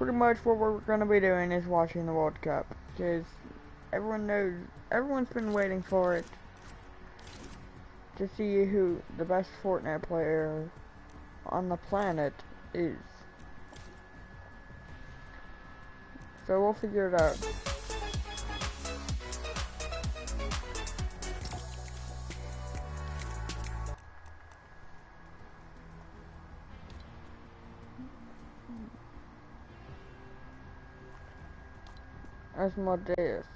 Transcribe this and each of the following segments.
pretty much what we're gonna be doing is watching the World Cup, because everyone's been waiting for it to see who the best Fortnite player on the planet is. So we'll figure it out. Asmodeus.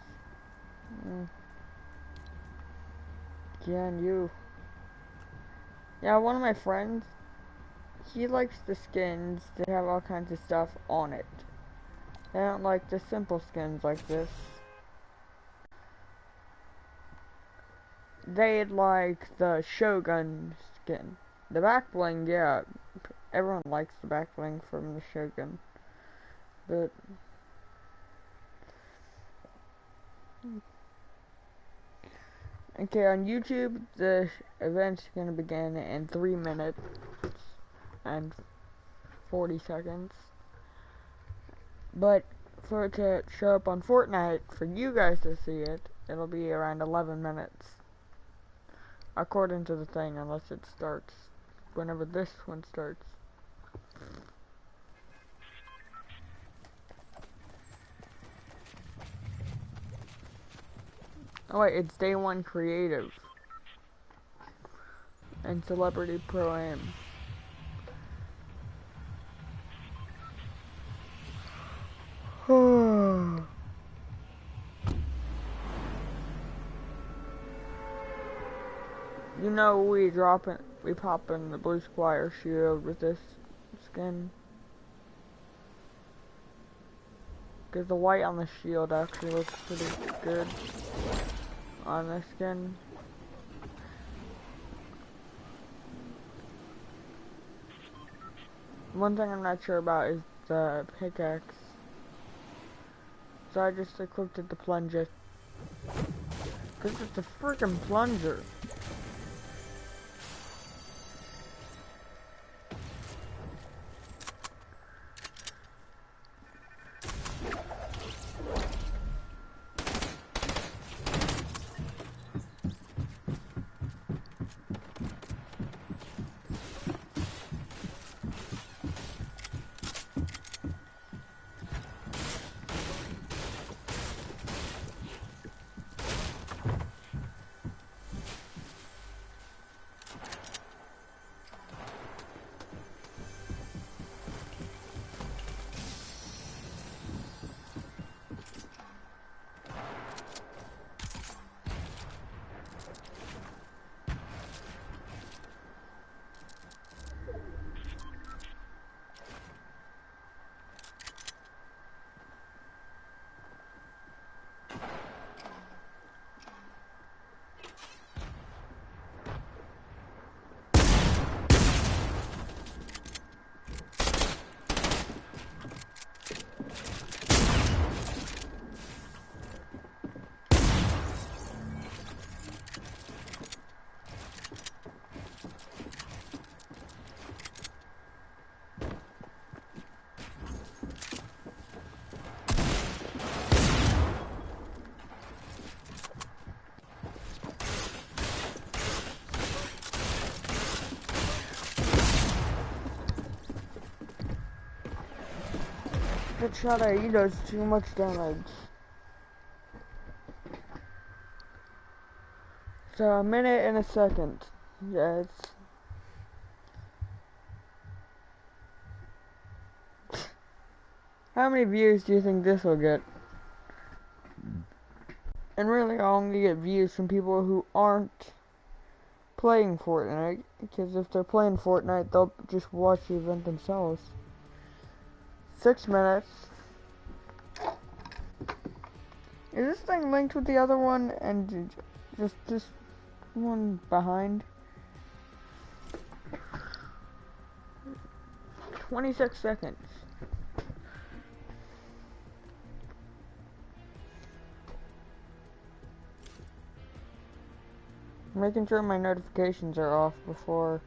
Can you? Yeah, one of my friends, he likes the skins that have all kinds of stuff on it. They don't like the simple skins like this. They'd like the Shogun skin. The back bling, yeah, everyone likes the back bling from the Shogun. But okay, on YouTube, the event's gonna begin in 3 minutes and 40 seconds. But for it to show up on Fortnite, for you guys to see it, it'll be around 11 minutes. According to the thing, unless it starts whenever this one starts. Oh wait, it's day 1 creative. And celebrity pro-am. You know we pop in the blue squire shield with this skin. Because the white on the shield actually looks pretty good on this skin. One thing I'm not sure about is the pickaxe. So I just equipped it to plunge it. Because it's a freaking plunger. That shot at you does too much damage. So a minute and a second. Yeah, it's... How many views do you think this will get? And really, I'll only get views from people who aren't playing Fortnite. Because if they're playing Fortnite, they'll just watch the event themselves. 6 minutes. Is this thing linked with the other one and just one behind? 26 seconds. Making sure my notifications are off before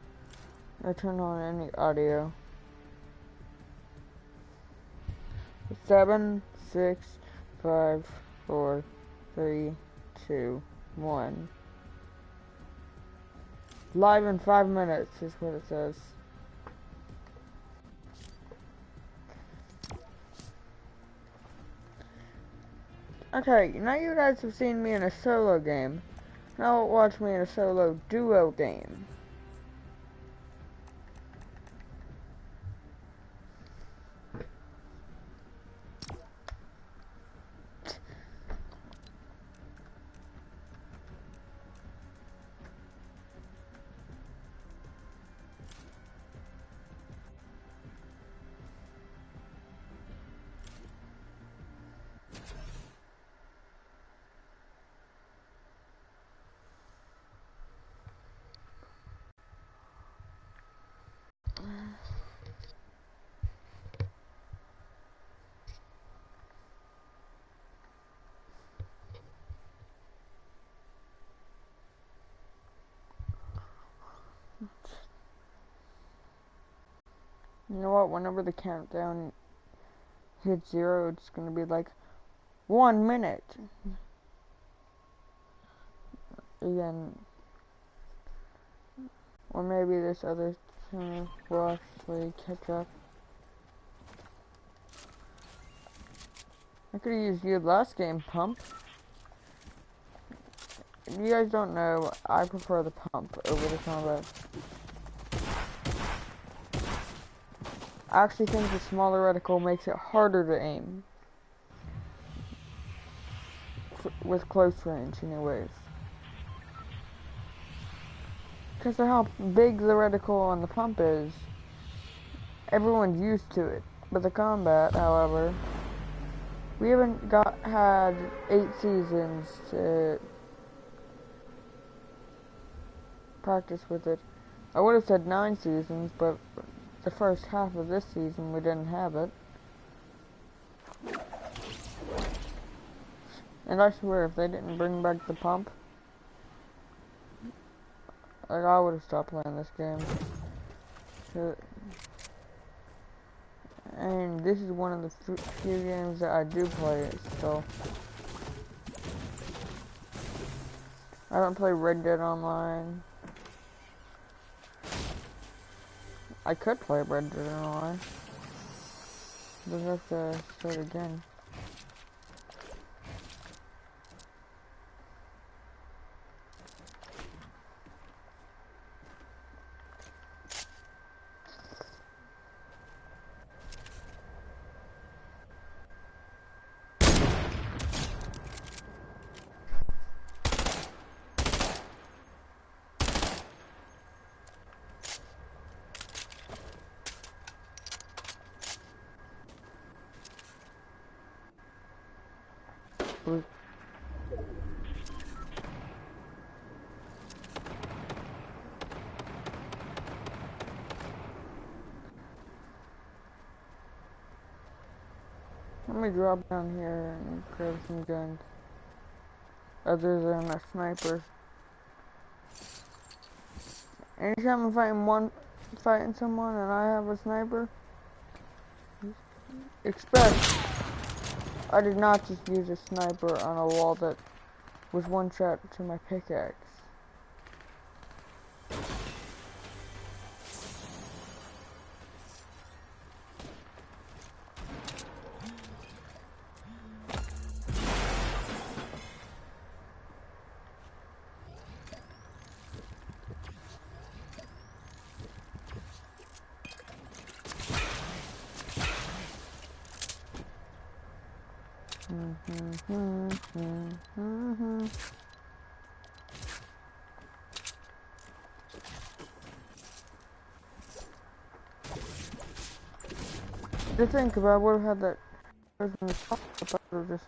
I turn on any audio. 7, 6, 5, 4, 3, 2, 1. Live in 5 minutes is what it says. Okay, now you guys have seen me in a solo game. Now watch me in a solo duo game. You know what? Whenever the countdown hits 0, it's gonna be like 1 minute. Again, or maybe this other thing will actually catch up. I could have used you last game, pump. If you guys don't know, I prefer the pump over the combat. I actually think the smaller reticle makes it harder to aim. With close range, anyways. Because of how big the reticle on the pump is, everyone's used to it. But the combat, however, we haven't had 8 seasons to practice with it. I would have said 9 seasons, but the first half of this season we didn't have it. And I swear, if they didn't bring back the pump, like, I would have stopped playing this game. And this is one of the few games that I do play still. I don't play Red Dead Online. I could play Red Dead Online. But I have to start again. Let me drop down here and grab some guns. Other than a sniper. Anytime I'm fighting someone and I have a sniper, expect I did not just use a sniper on a wall that was one shot to my pickaxe. To think if I would have had that person in the top, I would have just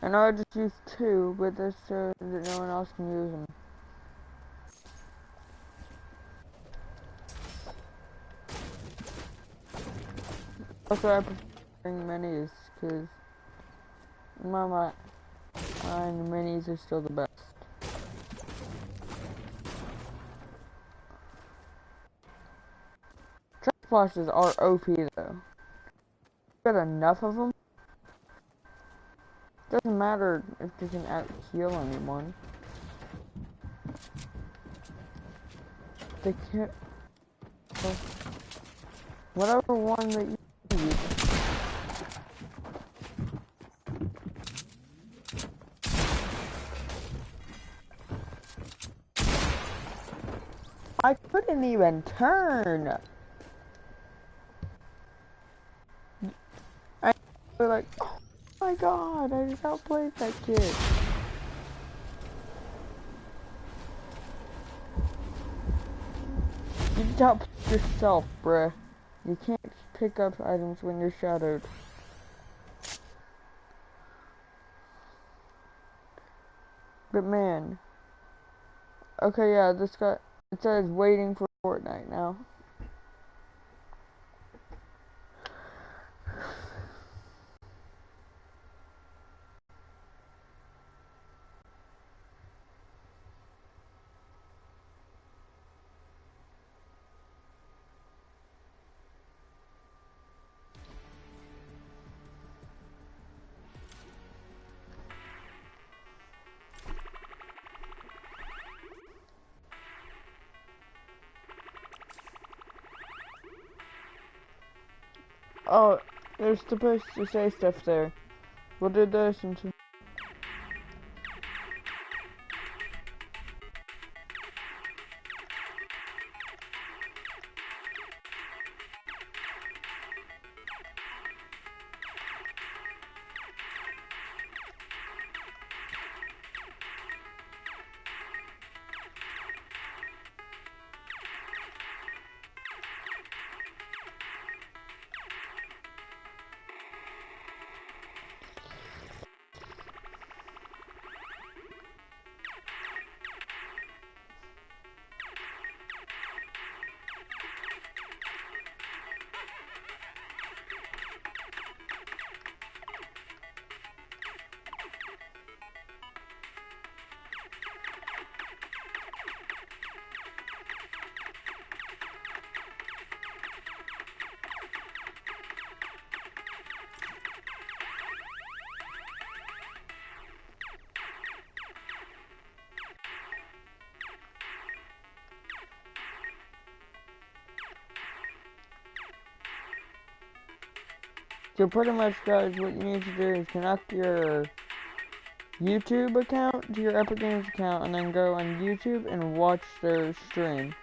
I know I just used 2, but that's so that no one else can use them. Also, I prefer minis, because in my mind, minis are still the best. Trash splashes are OP though. Got enough of them. Doesn't matter if they can out heal anyone. They can't. Whatever one that you use. I couldn't even turn. I was like, oh my god, I just outplayed that kid. You just outplayed yourself, bruh. You can't pick up items when you're shadowed. But man. Okay, yeah, this guy, it says waiting for Fortnite now. Oh, they're supposed to say stuff there. What did they listen to? So pretty much, guys, what you need to do is connect your YouTube account to your Epic Games account and then go on YouTube and watch their stream.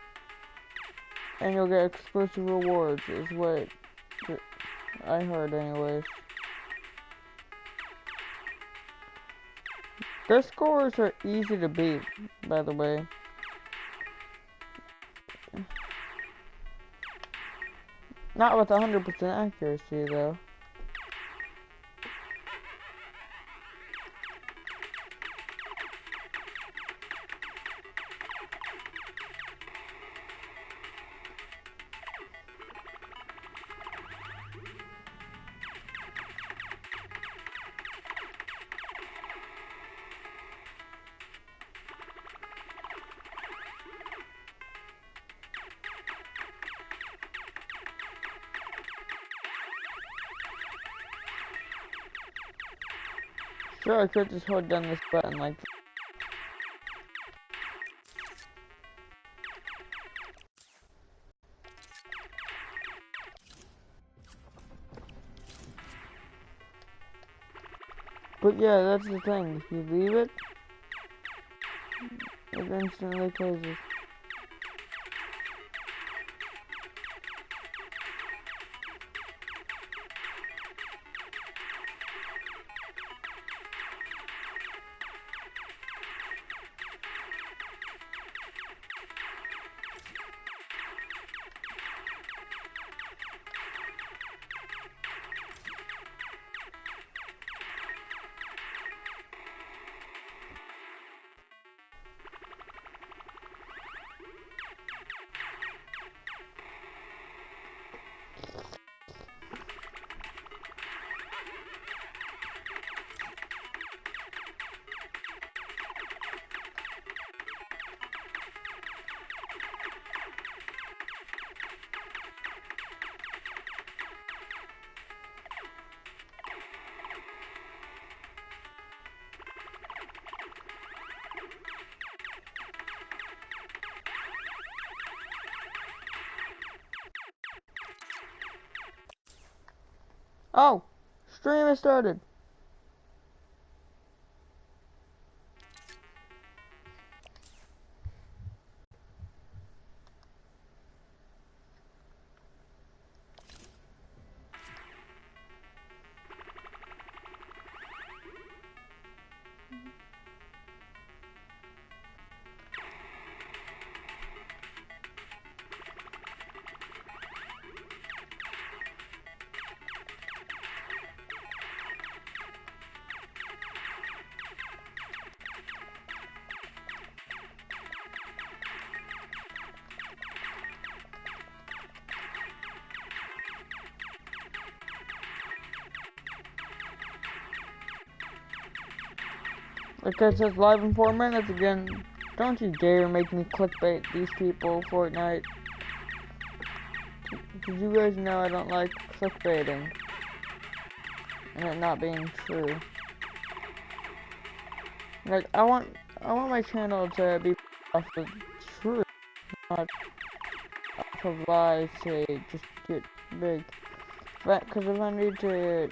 And you'll get exclusive rewards, is what I heard anyways. Their scores are easy to beat, by the way. Not with 100% accuracy, though. Sure, I could just hold down this button like that. But yeah, that's the thing. If you leave it, it instantly closes. Oh! Stream has started. Because it's live in 4 minutes again. Don't you dare make me clickbait these people, Fortnite. Because you guys know I don't like clickbaiting. And it not being true. Like, I want my channel to be off the truth, not off of lies to just get big. Because if I need to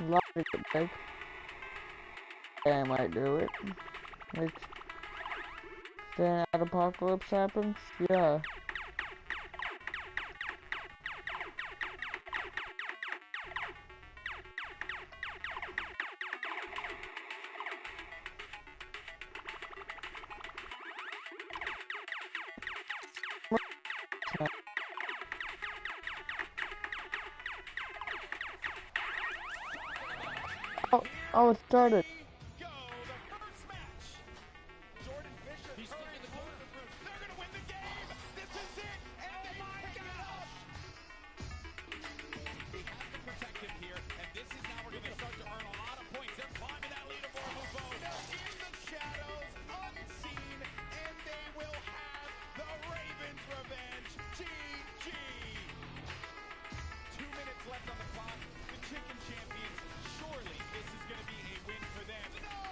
lie to get big, I might do it. Like, then an apocalypse happens? Yeah. Oh, it started.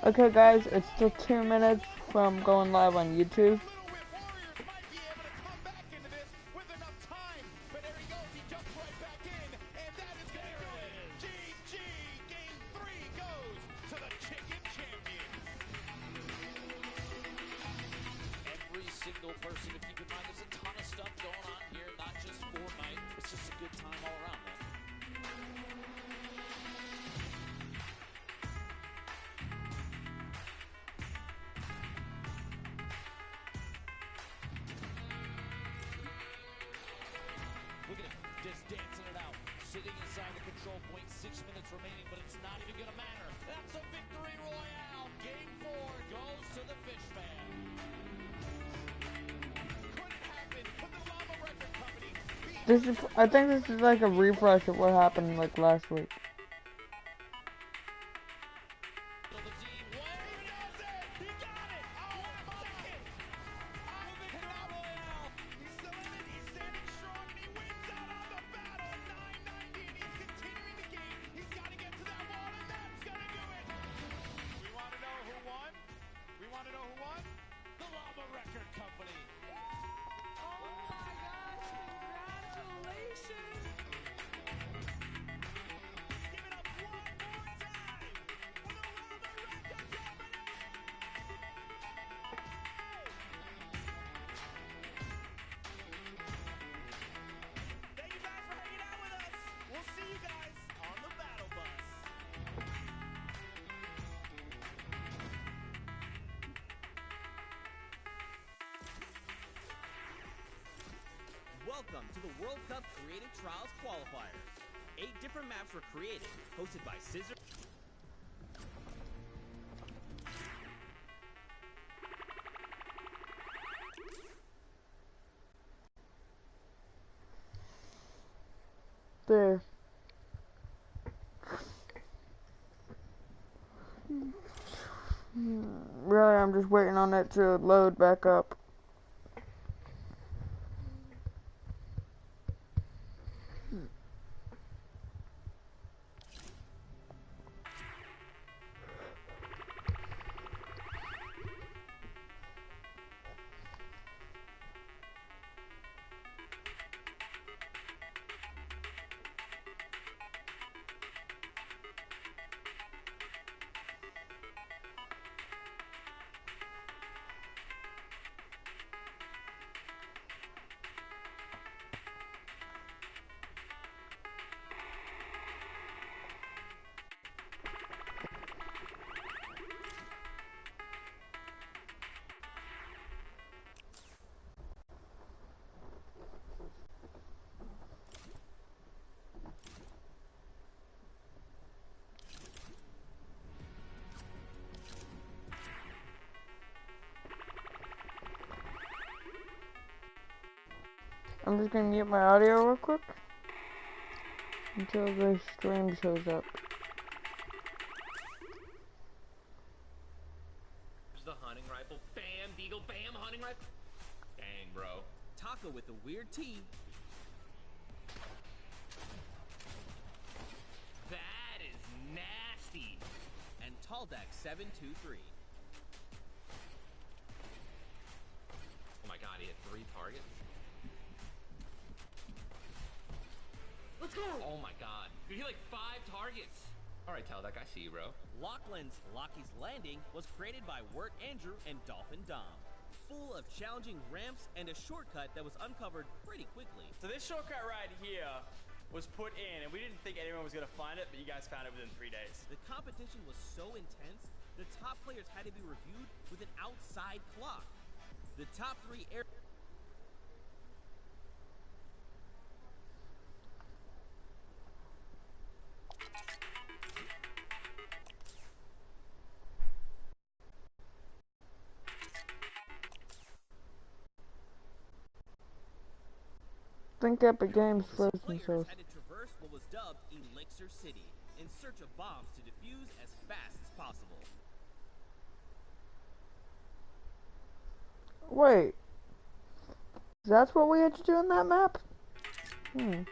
Okay guys, it's still 2 minutes from going live on YouTube. Every single person to keep in mind, there's a ton of stuff going on here, not just Fortnite. It's just a good time all around, man. Look at him, just dancing it out. Sitting inside the control point, 6 minutes remaining, but it's not even going to matter. That's a victory royale. Game 4 goes to the Fish Man. Couldn't happen, but the Llama Record Company beat I think this is like a refresh of what happened like last week. Welcome to the World Cup Creative Trials Qualifiers. 8 different maps were created, hosted by Scissor. There. Really, I'm just waiting on it to load back up. I'm just gonna mute my audio real quick until the stream shows up. The hunting rifle. Bam, Deagle, bam, hunting rifle. Dang, bro. Taco with the weird T. That is nasty. And Taldeck 723. Oh my god, he hit 3 targets. Let's go! Oh my god. Dude, he hit like 5 targets. Alright, Taldeck, I see you, bro. Lachlan's Lockie's Landing was created by Wirt Andrew and Dolphin Dom. Full of challenging ramps and a shortcut that was uncovered pretty quickly. So this shortcut right here was put in, and we didn't think anyone was going to find it, but you guys found it within 3 days. The competition was so intense, the top players had to be reviewed with an outside clock. The top 3 air... Think Epic Games first and players shows. had to traverse what was dubbed Elixir City in search of bombs to defuse as fast as possible. Wait. That's what we had to do in that map? RTA, Magma,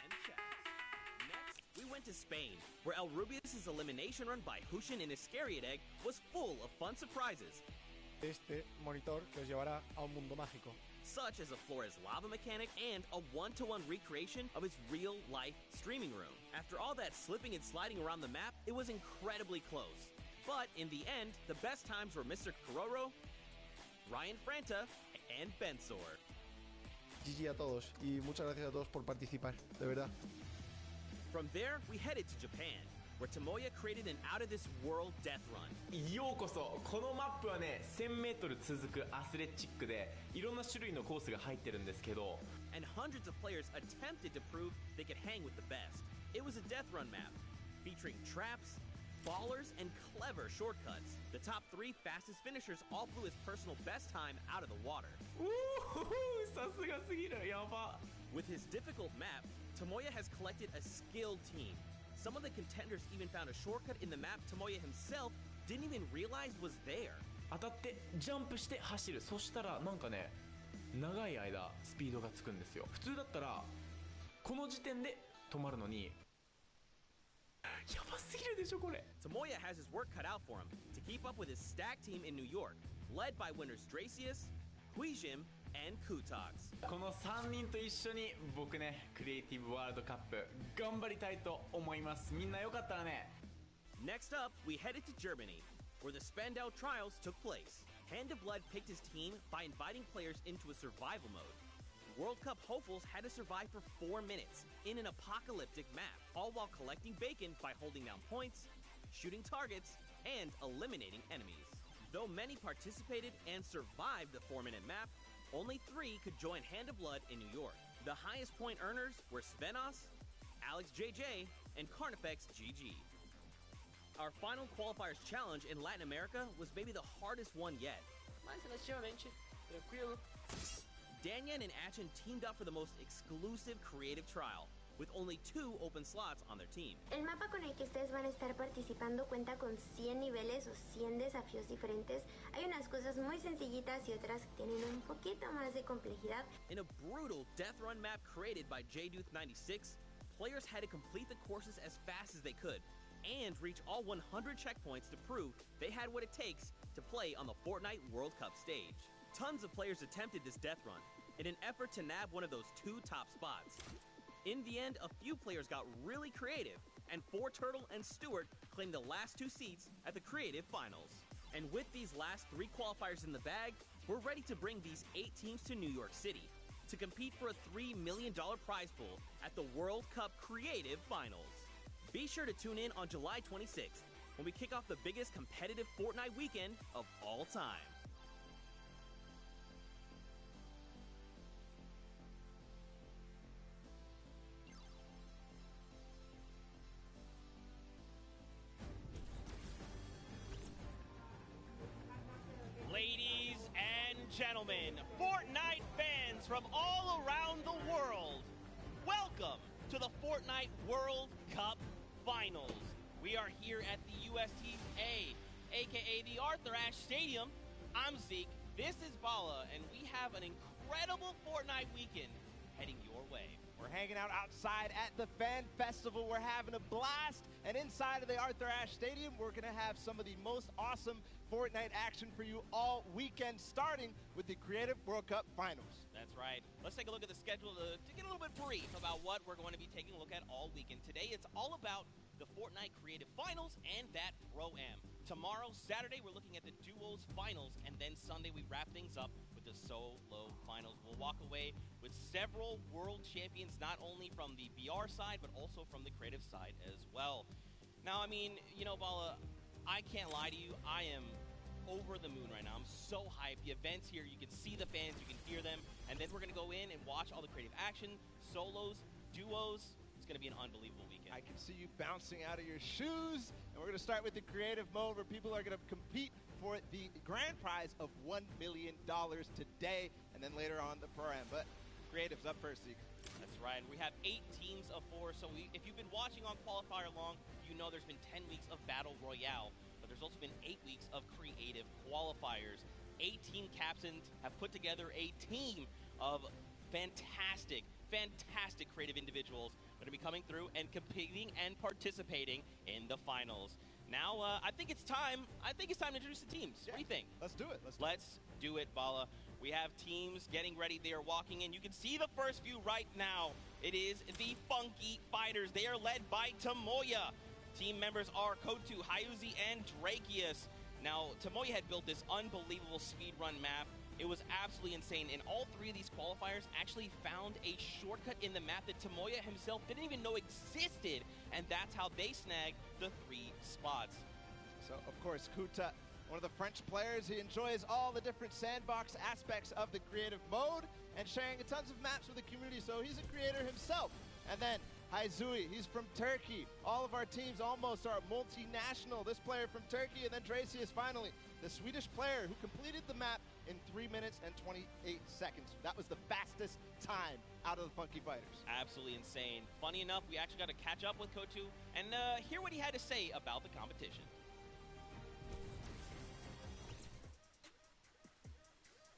and Chaz. Next, we went to Spain, where El Rubius' elimination run by Hushin and Iscariot Egg was full of fun surprises. Este monitor que os llevará a un mundo mágico. Such as a Flores lava mechanic and a one-to-one recreation of his real-life streaming room. After all that slipping and sliding around the map, it was incredibly close. But in the end, the best times were Mr. Kororo, Ryan Franta, and Bensor. GG a todos y muchas gracias a todos por participar, de verdad. From there, we headed to Japan, where Tomoya created an out-of-this-world death run. ようこそ。このマップはね、1000m 続くアスレチックでいろんな種類のコースが入ってるんですけど、 And hundreds of players attempted to prove they could hang with the best. It was a death run map, featuring traps, ballers, and clever shortcuts. The top 3 fastest finishers all flew his personal best time out of the water. さすがすぎる。やば。 With his difficult map, Tomoya has collected a skilled team. Some of the contenders even found a shortcut in the map Tomoya himself didn't even realize was there. 当たってジャンプして走る。そしたらなんかね、長い間スピードがつくんですよ。普通だったらこの時点で止まるのに、やばすぎるでしょこれ。 Tomoya has his work cut out for him to keep up with his stack team in New York, led by winners Dracius, Huijim, and Kutox. この3人と一緒に僕ね、クリエイティブワールドカップ頑張りたいと思います。みんなよかったらね。 Next up, we headed to Germany, where the Spandau trials took place. Hand of Blood picked his team by inviting players into a survival mode. World Cup hopefuls had to survive for 4 minutes in an apocalyptic map, all while collecting bacon by holding down points, shooting targets, and eliminating enemies. Though many participated and survived the 4-minute map, only 3 could join Hand of Blood in New York. The highest point earners were Svenos, Alex JJ, and Carnifex GG. Our final qualifiers challenge in Latin America was maybe the hardest one yet. Mas relativamente tranquilo. Danyan and Achin teamed up for the most exclusive creative trial, with only 2 open slots on their team. El mapa con el que ustedes van a estar participando cuenta con 100 niveles o 100 desafíos diferentes. Hay unas cosas muy sencillitas y otras que tienen un poquito más de complejidad. In a brutal death run map created by JDuth96, players had to complete the courses as fast as they could and reach all 100 checkpoints to prove they had what it takes to play on the Fortnite World Cup stage. Tons of players attempted this death run in an effort to nab one of those 2 top spots. In the end, a few players got really creative, and 4Turtle and Stewart claimed the last 2 seats at the creative finals. And with these last 3 qualifiers in the bag, we're ready to bring these 8 teams to New York City to compete for a $3 million prize pool at the World Cup Creative Finals. Be sure to tune in on July 26th when we kick off the biggest competitive Fortnite weekend of all time. Ladies gentlemen, Fortnite fans from all around the world, welcome to the Fortnite World Cup Finals. We are here at the USTA, aka the Arthur Ashe Stadium. I'm Zeke, this is Bala, and we have an incredible Fortnite weekend heading your way. We're hanging out outside at the Fan Festival. We're having a blast. And inside of the Arthur Ashe Stadium, we're going to have some of the most awesome Fortnite action for you all weekend, starting with the Creative World Cup Finals. That's right. Let's take a look at the schedule to get a little bit brief about what we're going to be taking a look at all weekend. Today, it's all about the Fortnite Creative Finals and that Pro-Am. Tomorrow, Saturday, we're looking at the Duos Finals, and then Sunday, we wrap things up with the Solo Finals. We'll walk away with several world champions, not only from the BR side, but also from the creative side as well. Now, I mean, you know, Bala, I can't lie to you. I am over the moon right now. I'm so hyped. The events here, you can see the fans, you can hear them, and then we're going to go in and watch all the creative action, solos, duos. It's going to be an unbelievable weekend. I can see you bouncing out of your shoes, and we're going to start with the creative mode where people are going to compete for the grand prize of $1 million today, and then later on the Pro-Am. But creative's up first, Zeke. That's right. We have 8 teams of 4, so if you've been watching on Qualifier long, you know there's been 10 weeks of Battle Royale, but there's also been 8 weeks of creative qualifiers. 8 team captains have put together a team of fantastic creative individuals that are be coming through and competing and participating in the finals. Now, I think it's time to introduce the teams. Yeah. What do you think? Let's do it. Let's do it, Bala. We have teams getting ready. They are walking in. You can see the first few right now. It is the Funky Fighters. They are led by Tomoya. Team members are Kotu, Hyuzi, and Drakius. Now, Tomoya had built this unbelievable speedrun map. It was absolutely insane, and all 3 of these qualifiers actually found a shortcut in the map that Tomoya himself didn't even know existed, and that's how they snagged the 3 spots. So, of course, Kuta, one of the French players, he enjoys all the different sandbox aspects of the creative mode and sharing tons of maps with the community, so he's a creator himself. And then Hyuzi, he's from Turkey. All of our teams almost are multinational. This player from Turkey, and then Dracius finally, the Swedish player who completed the map in 3 minutes and 28 seconds. That was the fastest time out of the Funky Fighters. Absolutely insane. Funny enough, we actually got to catch up with Kotu and hear what he had to say about the competition.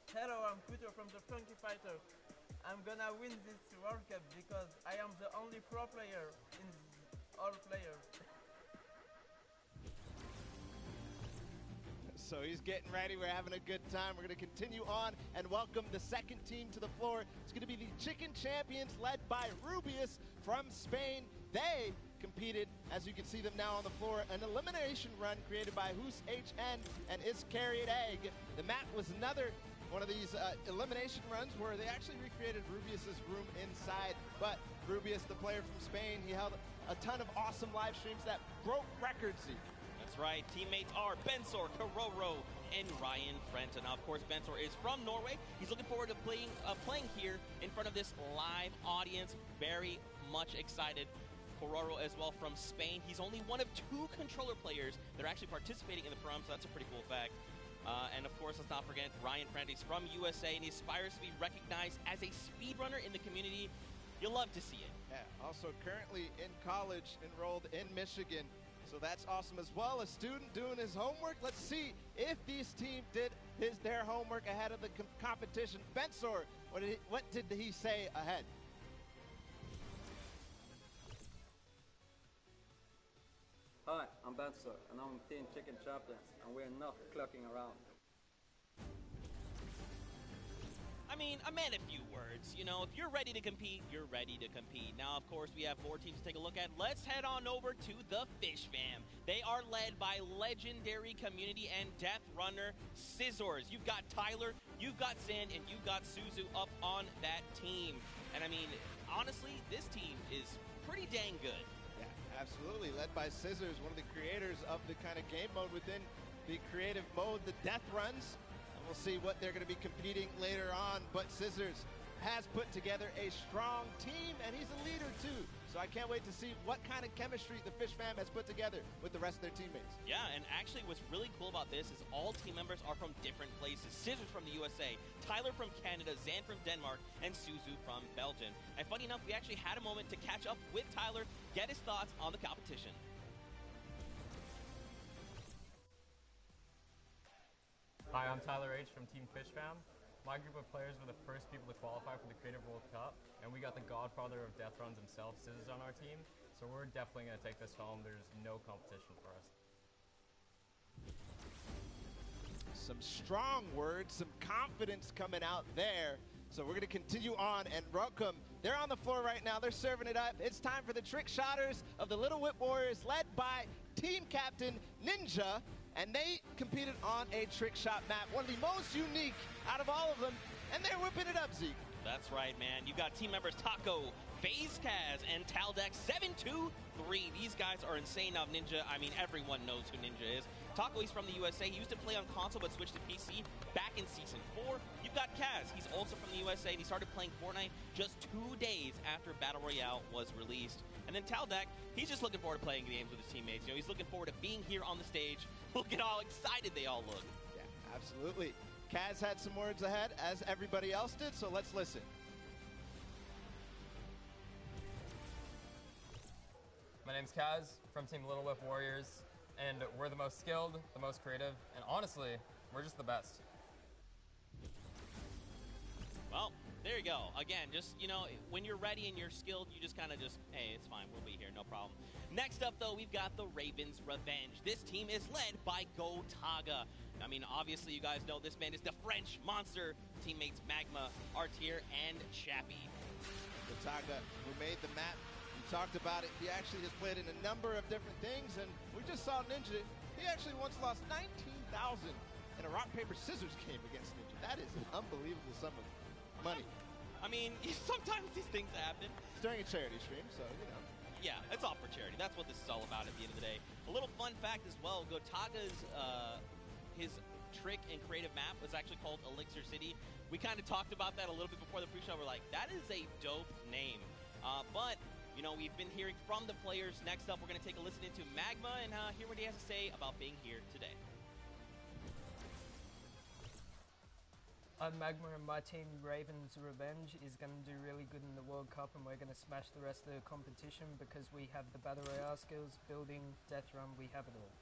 Hello, I'm Kuto from the Funky Fighters. I'm gonna win this World Cup because I am the only pro player in all players. So he's getting ready. We're having a good time. We're going to continue on and welcome the second team to the floor. It's going to be the Chicken Champions led by Rubius from Spain. They competed, as you can see them now on the floor, an elimination run created by Hus HN and Iscariot Egg. The map was another one of these elimination runs where they actually recreated Rubius's room inside. But Rubius, the player from Spain, he held a ton of awesome live streams that broke records. That's right. Teammates are Bensor, Karoro, and Ryan Frenton. Now, of course, Bensor is from Norway. He's looking forward to playing here in front of this live audience. Very much excited. Karoro as well from Spain. He's only one of 2 controller players that are actually participating in the prom, so that's a pretty cool fact. And of course, let's not forget Ryan Frenton. He's from USA, and he aspires to be recognized as a speedrunner in the community. You'll love to see it. Yeah, also currently in college, enrolled in Michigan. So that's awesome as well. A student doing his homework. Let's see if these teams did their homework ahead of the competition. Bensor, what did he say ahead? Hi, I'm Bensor, and I'm Team Chicken Champions, and we're not clucking around. I mean, I meant a few words. You know, if you're ready to compete, you're ready to compete. Now, of course, we have 4 teams to take a look at. Let's head on over to the Fish Fam. They are led by legendary community and death runner Scissors. You've got Tyler, you've got Zan, and you've got Suzu up on that team. And I mean, honestly, this team is pretty dang good. Yeah, absolutely. Led by Scissors, one of the creators of the kind of game mode within the creative mode, the death runs. We'll see what they're going to be competing later on, but Scissors has put together a strong team, and he's a leader too. So I can't wait to see what kind of chemistry the Fish fam has put together with the rest of their teammates. Yeah, and actually what's really cool about this is all team members are from different places. Scissors from the USA, Tyler from Canada, Zan from Denmark, and Suzu from Belgium. And funny enough, we actually had a moment to catch up with Tyler, get his thoughts on the competition. Hi, I'm Tyler H. from Team Fish Fam. My group of players were the first people to qualify for the Creative World Cup, and we got the godfather of death runs himself, Scissors, on our team, so we're definitely going to take this home. There's no competition for us. Some strong words, some confidence coming out there. So we're going to continue on and welcome. They're on the floor right now. They're serving it up. It's time for the trick shotters of the Little Whip Warriors, led by team captain Ninja. And they competed on a trick shot map, one of the most unique out of all of them. And they're whipping it up, Zeke. That's right, man. You got team members Taco, FaZe Kaz, and Taldex 723. These guys are insane. Now, Ninja, I mean, everyone knows who Ninja is. Taco, he's from the USA. He used to play on console but switched to PC back in Season 4. You've got Kaz. He's also from the USA, and he started playing Fortnite just 2 days after Battle Royale was released. And then Taldex, he's just looking forward to playing games with his teammates. You know, he's looking forward to being here on the stage. Look at how excited they all look. Yeah, absolutely. Kaz had some words ahead, as everybody else did, so let's listen. My name's Kaz from Team Little Whip Warriors, and we're the most skilled, the most creative, and honestly, we're just the best. Well, there you go. Again, just, you know, when you're ready and you're skilled, you just kind of just, hey, it's fine. We'll be here. No problem. Next up, though, we've got the Ravens Revenge. This team is led by Gotaga. I mean, obviously, you guys know this man is the French monster. Teammates Magma, Artier, and Chappie. Gotaga, who made the map. We talked about it. He actually has played in a number of different things, and we just saw Ninja. He actually once lost $19,000 in a rock, paper, scissors game against Ninja. That is an unbelievable sum of money. I mean, sometimes these things happen. It's during a charity stream, so, you know. Yeah, it's all for charity. That's what this is all about at the end of the day. A little fun fact as well, Gotaga's, his trick and creative map was actually called Elixir City. We kind of talked about that a little bit before the pre-show. We're like, that is a dope name. But, you know, we've been hearing from the players. Next up, we're going to take a listen into Magma and hear what he has to say about being here today. I'm Magma, and my team, Ravens Revenge, is going to do really good in the World Cup, and we're going to smash the rest of the competition because we have the Battle Royale skills, building, death run, we have it all.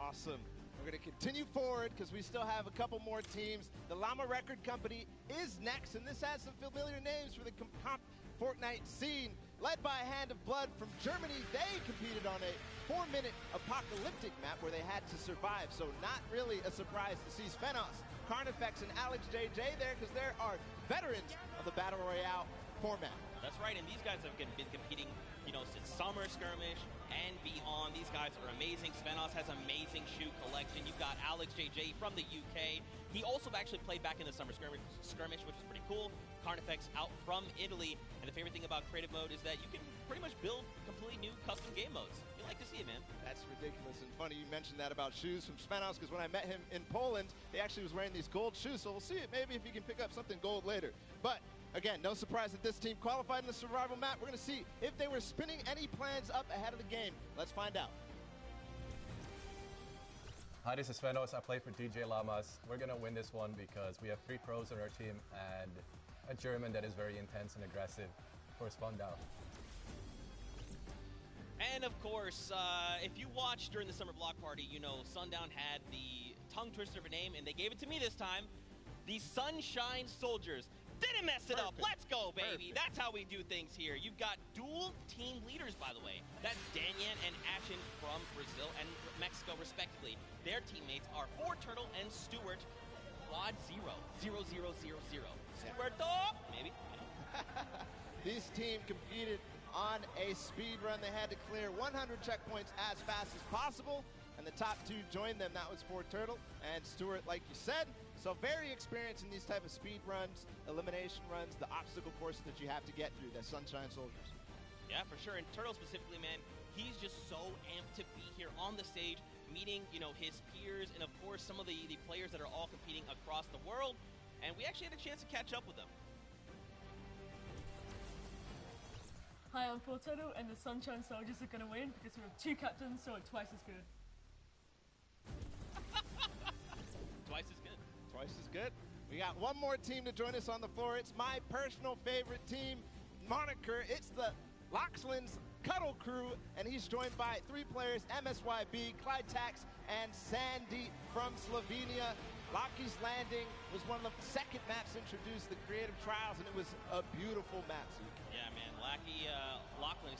Awesome. We're going to continue forward because we still have a couple more teams. The Llama Record Company is next, and this has some familiar names for the comp Fortnite scene. Led by a Hand of Blood from Germany, they competed on a 4-minute apocalyptic map where they had to survive, so not really a surprise to see Svenos, Carnifex, and Alex JJ there because there are veterans of the Battle Royale format. That's right, and these guys have been competing, you know, since Summer Skirmish and beyond. These guys are amazing. Svenos has amazing shoe collection. You've got Alex JJ from the UK. He also actually played back in the Summer Skirmish, which is pretty cool. Carnifex out from Italy, and the favorite thing about creative mode is that you can pretty much build completely new custom game modes. You like to see it, man. That's ridiculous and funny you mentioned that about shoes from Svenos, because when I met him in Poland, he actually was wearing these gold shoes, so we'll see it maybe if he can pick up something gold later. But again, no surprise that this team qualified in the survival map. We're going to see if they were spinning any plans up ahead of the game. Let's find out. Hi, this is Svenos. I play for DJ Lamas. We're going to win this one because we have 3 pros on our team and a German that is very intense and aggressive for Sundown. And of course, if you watched during the summer block party, you know Sundown had the tongue twister of a name, and they gave it to me this time. The Sunshine Soldiers. Didn't mess it up. Let's go, baby. Perfect. That's how we do things here. You've got dual team leaders, by the way. That's Danyan and Ashen from Brazil and Mexico, respectively. Their teammates are 4Turtle and Stuart. Quad 0. 0, 0, 0, 0. Stuarto! Maybe. You know. This team competed on a speed run. They had to clear 100 checkpoints as fast as possible, and the top 2 joined them. That was 4Turtle and Stuart, like you said. So very experienced in these type of speed runs, elimination runs, the obstacle courses that you have to get through, the Sunshine Soldiers. Yeah, for sure. And Turtle specifically, man, he's just so amped to be here on the stage, meeting, you know, his peers, and of course some of the players that are all competing across the world. And we actually had a chance to catch up with them. Hi, I'm Fortuno, and the Sunshine Soldiers are going to win because we have 2 captains, so it's twice as good. Twice as good. Twice as good. We got one more team to join us on the floor. It's my personal favorite team moniker. It's the Loxland's Cuddle Crew, and he's joined by 3 players, MSYB, Clyde Tax, and Sandy from Slovenia. Lockie's Landing was one of the second maps introduced, the creative trials, and it was a beautiful map. Yeah, man. Lachlan,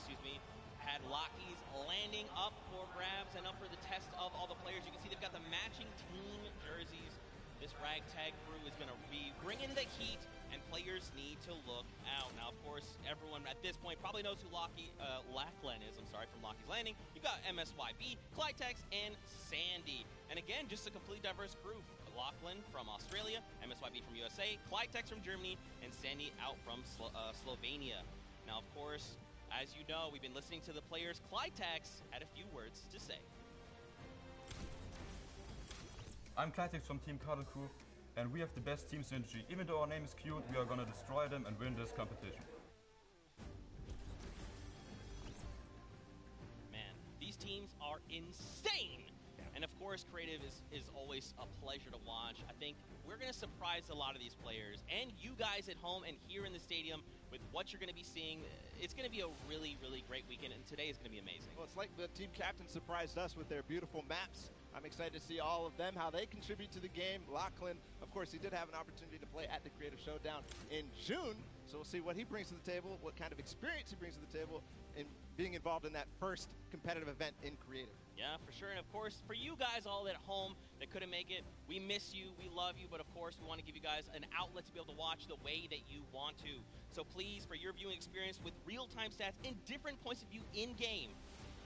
had Lockie's Landing up for grabs and up for the test of all the players. You can see they've got the matching team jerseys. This ragtag crew is going to be bringing the heat, and players need to look out. Now, of course, everyone at this point probably knows who Lachlan is. From Lockie's Landing. You've got MSYB, Clytex, and Sandy. And again, just a completely diverse group. Lachlan from Australia, MSYB from USA, Clytex from Germany, and Sandy out from Slovenia. Now, of course, as you know, we've been listening to the players. Clytex had a few words to say. I'm Clytex from Team Cuddle Crew, and we have the best team synergy. Even though our name is cute, we are gonna destroy them and win this competition. Man, these teams are insane! And of course, creative is always a pleasure to watch. I think we're going to surprise a lot of these players and you guys at home and here in the stadium with what you're going to be seeing. It's going to be a really, really great weekend, and today is going to be amazing. Well, it's like the team captain surprised us with their beautiful maps. I'm excited to see all of them, how they contribute to the game. Lachlan, of course, he did have an opportunity to play at the Creative Showdown in June, so we'll see what he brings to the table, what kind of experience he brings to the table in being involved in that first competitive event in Creative. Yeah, for sure. And of course, for you guys all at home that couldn't make it, we miss you, we love you, but of course, we want to give you guys an outlet to be able to watch the way that you want to. So please, for your viewing experience with real-time stats and different points of view in-game,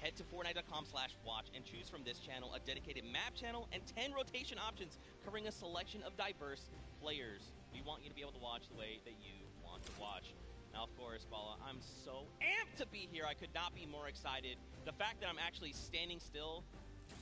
head to Fortnite.com/watch and choose from this channel a dedicated map channel and 10 rotation options covering a selection of diverse players. We want you to be able to watch the way that you want to watch. Now, of course, Bala, I'm so amped to be here. I could not be more excited. The fact that I'm actually standing still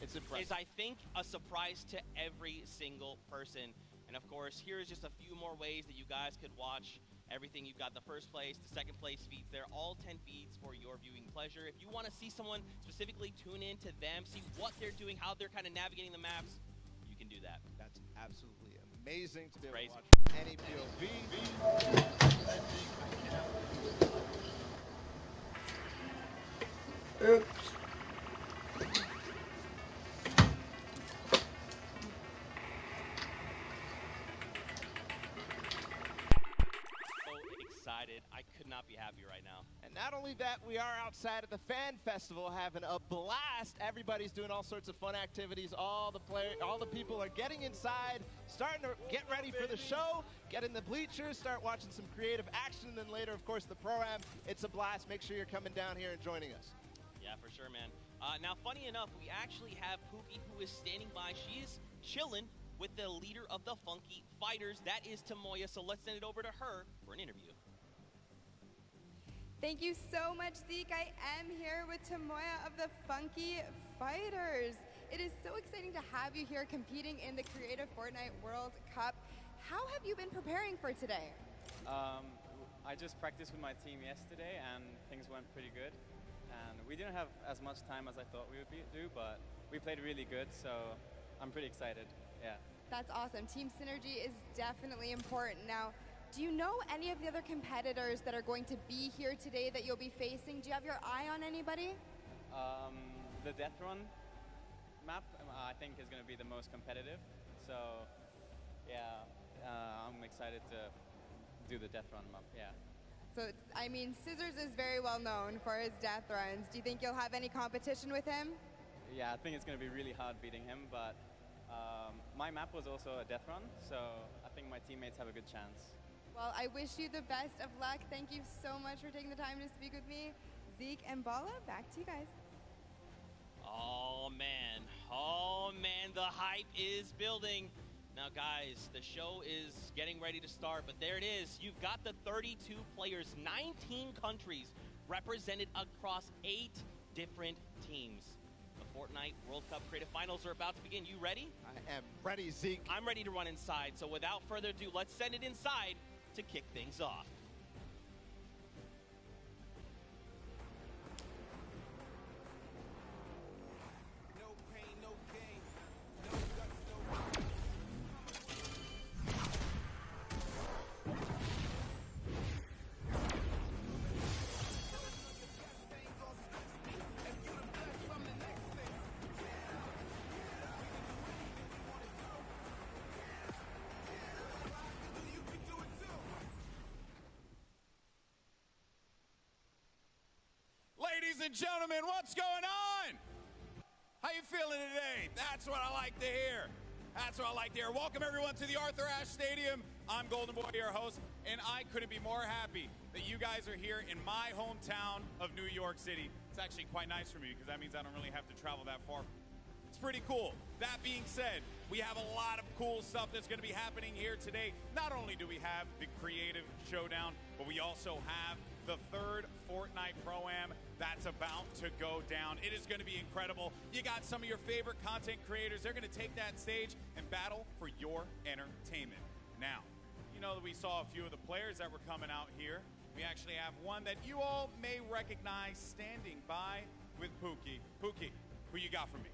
is, I think, a surprise to every single person. And, of course, here is just a few more ways that you guys could watch everything. You've got the first place, the second place feeds. They're all 10 feeds for your viewing pleasure. If you want to see someone specifically, tune in to them, see what they're doing, how they're kind of navigating the maps, you can do that. That's absolutely amazing to be able to watch any POV. Oops. Excited. I could not be happier right now. And not only that, we are outside at the Fan Festival having a blast. Everybody's doing all sorts of fun activities. All the people are getting inside, starting to get ready for the show, get in the bleachers, start watching some creative action, and then later, of course, the pro-am. It's a blast. Make sure you're coming down here and joining us. Yeah, for sure, man. Now, funny enough, we actually have Pookie, who is standing by. She is chilling with the leader of the Funky Fighters. That is Tamoya, so let's send it over to her for an interview. Thank you so much, Zeke. I am here with Tamoya of the Funky Fighters. It is so exciting to have you here competing in the Creative Fortnite World Cup. How have you been preparing for today? I just practiced with my team yesterday and things went pretty good. And we didn't have as much time as I thought we would do, but we played really good, so I'm pretty excited, yeah. That's awesome. Team synergy is definitely important. Now, do you know any of the other competitors that are going to be here today that you'll be facing? Do you have your eye on anybody? The Death Run map, I think, is going to be the most competitive. So, yeah, I'm excited to do the Death Run map, yeah. So, I mean, Scissors is very well known for his death runs. Do you think you'll have any competition with him? Yeah, I think it's going to be really hard beating him, but my map was also a death run, so I think my teammates have a good chance. Well, I wish you the best of luck. Thank you so much for taking the time to speak with me. Zeke and Bala, back to you guys. Oh, man, the hype is building. Now, guys, the show is getting ready to start, but there it is. You've got the 32 players, 19 countries represented across 8 different teams. The Fortnite World Cup Creative Finals are about to begin. You ready? I am ready, Zeke. I'm ready to run inside, so without further ado, let's send it inside to kick things off. and gentlemen, what's going on? How you feeling today? That's what I like to hear. That's what I like to hear. Welcome, everyone, to the Arthur Ashe Stadium. I'm Golden Boy, your host, and I couldn't be more happy that you guys are here in my hometown of New York City. It's actually quite nice for me because that means I don't really have to travel that far. It's pretty cool. That being said, we have a lot of cool stuff that's going to be happening here today. Not only do we have the Creative Showdown, but we also have the third Fortnite Pro-Am that's about to go down. It is going to be incredible. You got some of your favorite content creators. They're going to take that stage and battle for your entertainment. Now, you know that we saw a few of the players that were coming out here. We actually have one that you all may recognize standing by with Pookie. Pookie, who you got for me?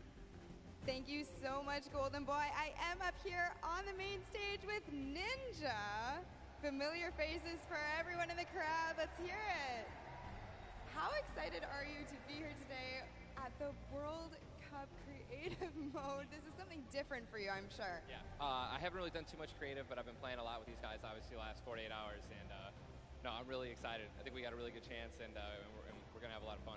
Thank you so much, Golden Boy. I am up here on the main stage with Ninja. Familiar faces for everyone in the crowd. Let's hear it. How excited are you to be here today at the World Cup Creative Mode? This is something different for you, I'm sure. Yeah, I haven't really done too much creative, but I've been playing a lot with these guys, obviously, the last 48 hours. And no, I'm really excited. I think we got a really good chance, and we're going to have a lot of fun.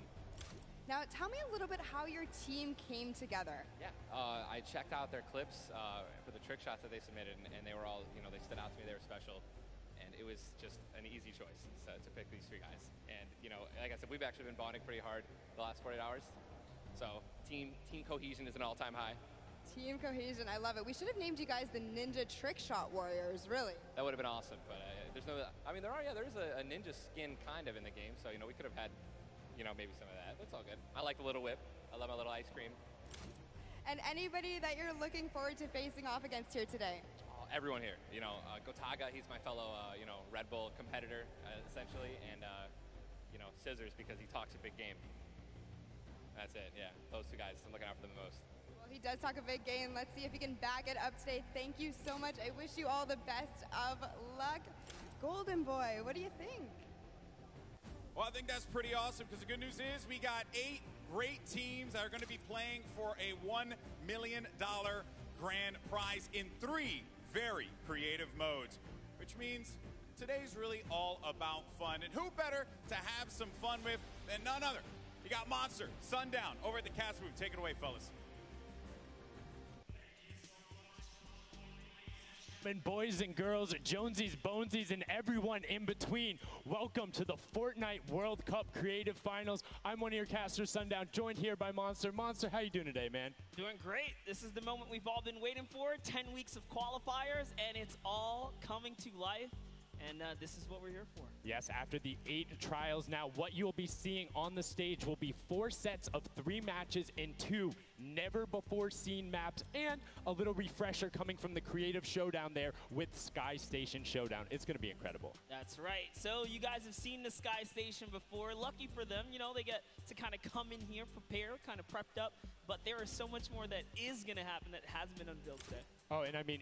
Now, tell me a little bit how your team came together. Yeah, I checked out their clips for the trick shots that they submitted, and they were all, they stood out to me. They were special. And it was just an easy choice to pick these three guys. And, like I said, we've actually been bonding pretty hard the last 48 hours. So team cohesion is an all-time high. Team cohesion, I love it. We should have named you guys the Ninja Trick Shot Warriors, really. That would have been awesome. But there's no, I mean, there is a ninja skin kind of in the game. So, we could have had, maybe some of that. It's all good. I like the little whip. I love my little ice cream. And anybody that you're looking forward to facing off against here today? Everyone here, Gotaga, he's my fellow, Red Bull competitor, essentially, and, Scissors because he talks a big game. That's it, yeah. Those two guys, I'm looking out for them the most. Well, he does talk a big game. Let's see if he can back it up today. Thank you so much. I wish you all the best of luck. Golden Boy, what do you think? Well, I think that's pretty awesome because the good news is we got 8 great teams that are going to be playing for a $1 million grand prize in 3 very creative modes, which means today's really all about fun. And who better to have some fun with than none other? You got Monster, Sundown, over at the Cats booth. Take it away, fellas. And boys and girls, Jonesies, Bonesies, and everyone in between, welcome to the Fortnite World Cup Creative Finals. I'm one of your casters, Sundown, joined here by Monster. Monster, how you doing today, man? Doing great. This is the moment we've all been waiting for. 10 weeks of qualifiers, and it's all coming to life. And this is what we're here for. Yes, after the 8 trials now, what you'll be seeing on the stage will be 4 sets of 3 matches in 2 never-before-seen maps, and a little refresher coming from the Creative Showdown there with Sky Station Showdown. It's going to be incredible. That's right. So you guys have seen the Sky Station before. Lucky for them, they get to kind of come in here, prepare, kind of prepped up. But there is so much more that is going to happen that hasn't been unveiled today. Oh, and I mean,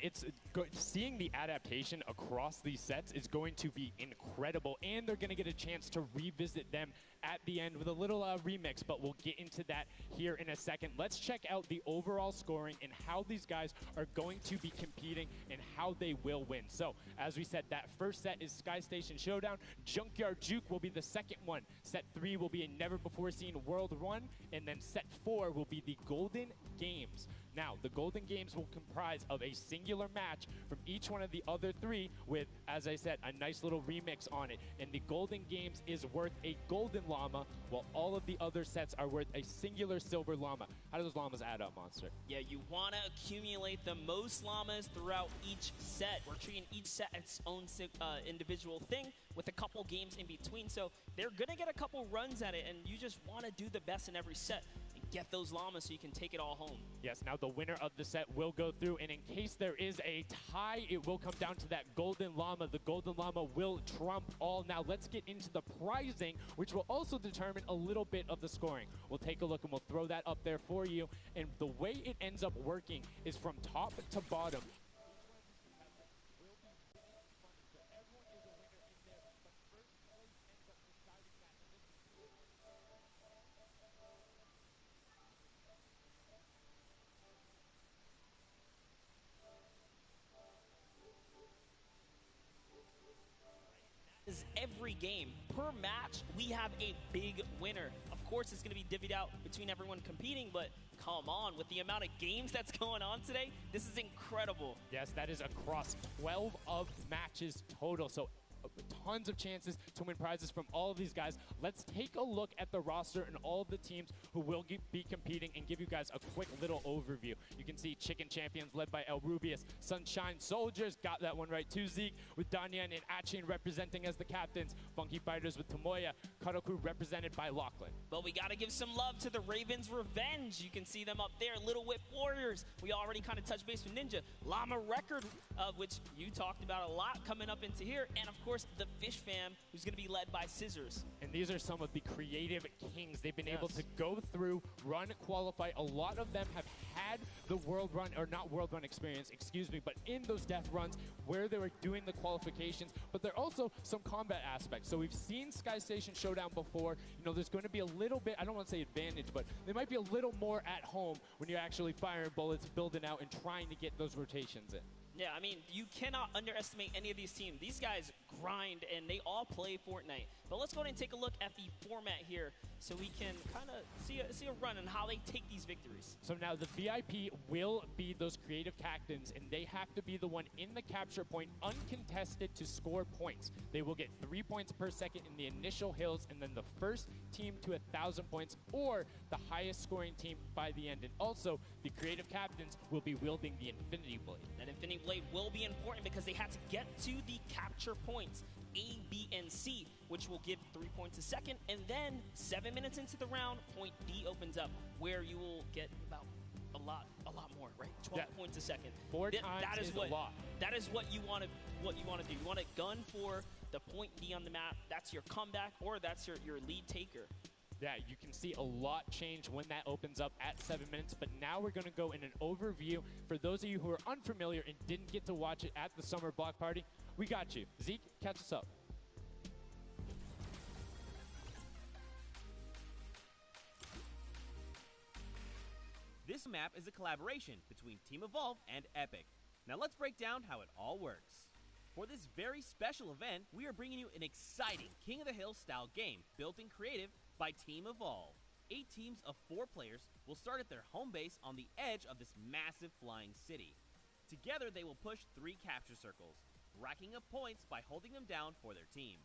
seeing the adaptation across these sets is going to be incredible, and they're going to get a chance to revisit them at the end with a little remix, but we'll get into that here in a second. Let's check out the overall scoring and how these guys are going to be competing and how they will win. So, as we said, that first set is Sky Station Showdown. Junkyard Juke will be the second one. Set 3 will be a never-before-seen World Run, and then set 4 will be the Golden Games. Now, the Golden Games will comprise of a singular match from each one of the other 3 with, as I said, a nice little remix on it. And the Golden Games is worth a golden llama, while all of the other sets are worth a singular silver llama. How do those llamas add up, Monster? Yeah, you want to accumulate the most llamas throughout each set. We're treating each set its own individual thing with a couple games in between. So they're going to get a couple runs at it, and you just want to do the best in every set. Get those llamas so you can take it all home. Yes, now the winner of the set will go through, and in case there is a tie, it will come down to that golden llama. The golden llama will trump all. Now let's get into the prizing, which will also determine a little bit of the scoring. We'll take a look and we'll throw that up there for you. And the way it ends up working is from top to bottom. Every game per match, we have a big winner. Of course, course, it's going to be divvied out between everyone competing, but come on, with the amount of games that's going on today, this is incredible. Yes, that is across 12 of matches total. So tons of chances to win prizes from all of these guys. Let's take a look at the roster and all of the teams who will be competing and give you guys a quick little overview. You can see Chicken Champions led by El Rubius, Sunshine Soldiers, got that one right too, Zeke, with Danyan and Achin representing as the captains, Funky Fighters with Tomoya, Karoku represented by Lachlan. But we got to give some love to the Ravens Revenge. You can see them up there, Little Whip Warriors. We already kind of touched base with Ninja. Llama Record, which you talked about a lot coming up into here, and of course, the Fish Fam, who's going to be led by Scissors. And these are some of the creative kings. They've been able to go through, run, qualify. A lot of them have had the world run, or not world run experience, excuse me, but in those death runs where they were doing the qualifications, but there are also some combat aspects. So we've seen Sky Station Showdown before. You know, there's going to be a little bit, I don't want to say advantage, but they might be a little more at home when you're actually firing bullets, building out, and trying to get those rotations in. Yeah, I mean, you cannot underestimate any of these teams. These guys grind, and they all play Fortnite. But let's go ahead and take a look at the format here so we can kind of see a run on how they take these victories. So now the VIP will be those creative captains, and they have to be the one in the capture point uncontested to score points. They will get 3 points per second in the initial hills, and then the first team to 1,000 points, or the highest scoring team by the end. And also, the creative captains will be wielding the Infinity Blade. That Infinity Blade will be important because they had to get to the capture points, A, B, and C, which will give 3 points a second. And then 7 minutes into the round, point D opens up, where you will get about a lot more, right? 12 points a second. Four times that is a lot. That is what you want to do. You want to gun for the point D on the map. That's your comeback, or that's your lead taker. Yeah, you can see a lot change when that opens up at 7 minutes, but now we're going to go in an overview. For those of you who are unfamiliar and didn't get to watch it at the summer block party, we got you. Zeke, catch us up. This map is a collaboration between Team Evolve and Epic. Now let's break down how it all works. For this very special event, we are bringing you an exciting King of the Hill style game built in creative by Team Evolve. 8 teams of 4 players will start at their home base on the edge of this massive flying city. Together they will push 3 capture circles, racking up points by holding them down for their team.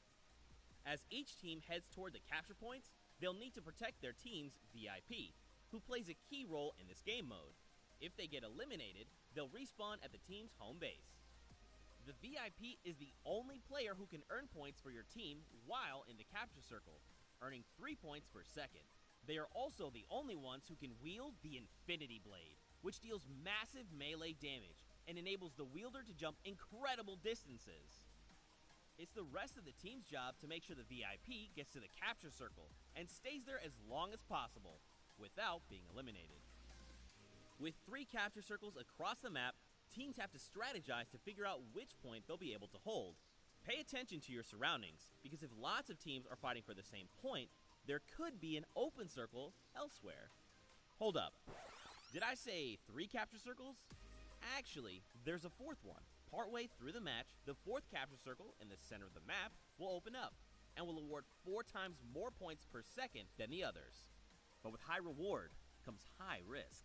As each team heads toward the capture points, they'll need to protect their team's VIP, who plays a key role in this game mode. If they get eliminated, they'll respawn at the team's home base. The VIP is the only player who can earn points for your team while in the capture circle, earning 3 points per second. They are also the only ones who can wield the Infinity Blade, which deals massive melee damage and enables the wielder to jump incredible distances. It's the rest of the team's job to make sure the VIP gets to the capture circle and stays there as long as possible without being eliminated. With 3 capture circles across the map, teams have to strategize to figure out which point they'll be able to hold. Pay attention to your surroundings, because if lots of teams are fighting for the same point, there could be an open circle elsewhere. Hold up. Did I say 3 capture circles? Actually, there's a 4th one. Partway through the match, the 4th capture circle in the center of the map will open up and will award 4 times more points per second than the others. But with high reward comes high risk.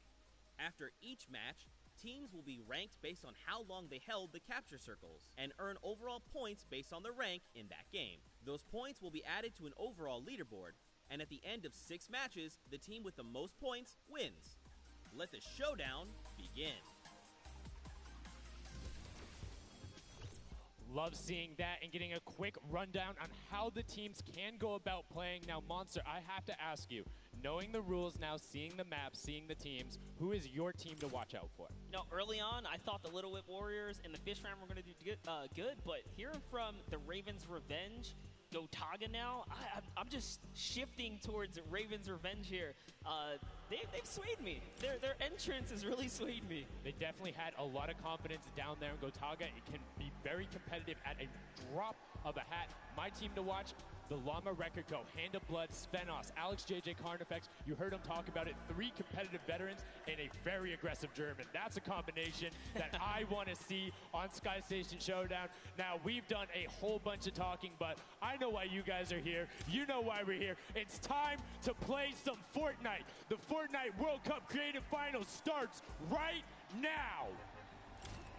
After each match, teams will be ranked based on how long they held the capture circles and earn overall points based on their rank in that game. Those points will be added to an overall leaderboard, and at the end of 6 matches, the team with the most points wins. Let the showdown begin. Love seeing that and getting a quick rundown on how the teams can go about playing. Now, Monster, I have to ask you, knowing the rules now, seeing the map, seeing the teams, who is your team to watch out for? You know, early on, I thought the Little Whip Warriors and the Fish Fam were going to do good, but hearing from the Ravens Revenge, Gotaga now, I'm just shifting towards Ravens Revenge here. They've swayed me. Their entrance has really swayed me. They definitely had a lot of confidence down there in Gotaga. It can be very competitive at a drop of a hat. My team to watch, the Llama Record Co., Hand of Blood, Svenos, Alex JJ Carnifex. You heard him talk about it. 3 competitive veterans and a very aggressive German. That's a combination that I want to see on Sky Station Showdown. Now, we've done a whole bunch of talking, but I know why you guys are here. You know why we're here. It's time to play some Fortnite. The Fortnite World Cup Creative Finals starts right now.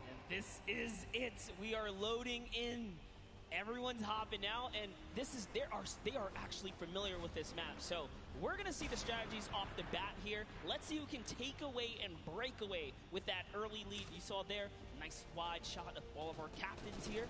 And this is it. We are loading in. Everyone's hopping out, and they are actually familiar with this map. So we're gonna see the strategies off the bat here. Let's see who can take away and break away with that early lead you saw there. Nice wide shot of all of our captains here.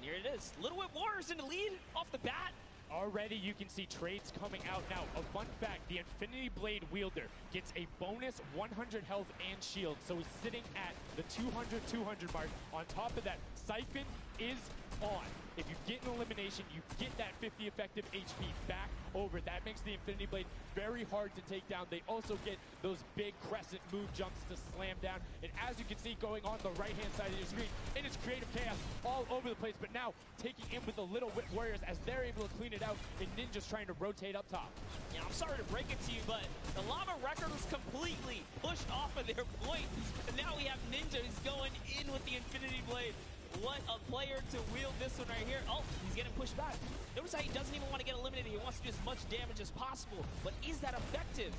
Here it is. Little Whip Warriors in the lead off the bat. Already you can see trades coming out now. A fun fact, the Infinity Blade wielder gets a bonus 100 health and shield, so he's sitting at the 200 mark. On top of that, Siphon is on. If you get an elimination, you get that 50 effective HP back over. That makes the Infinity Blade very hard to take down. They also get those big crescent move jumps to slam down. And as you can see going on the right-hand side of your screen, it is creative chaos all over the place. But now taking in with the Little Whip Warriors as they're able to clean it out, and Ninja's trying to rotate up top. Yeah, I'm sorry to break it to you, but the Llama Record was completely pushed off of their point. And now we have Ninja who's going in with the Infinity Blade. What a player to wield this one right here. Oh, he's getting pushed back. Notice how he doesn't even want to get eliminated. He wants to do as much damage as possible. But is that effective?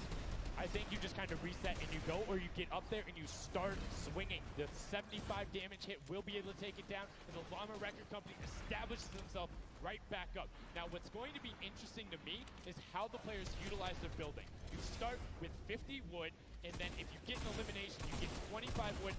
I think you just kind of reset and you go, or you get up there and you start swinging. The 75 damage hit will be able to take it down, and the Llama Record Company establishes themselves right back up. Now, what's going to be interesting to me is how the players utilize their building. You start with 50 wood, and then if you get an elimination, you get 25 wood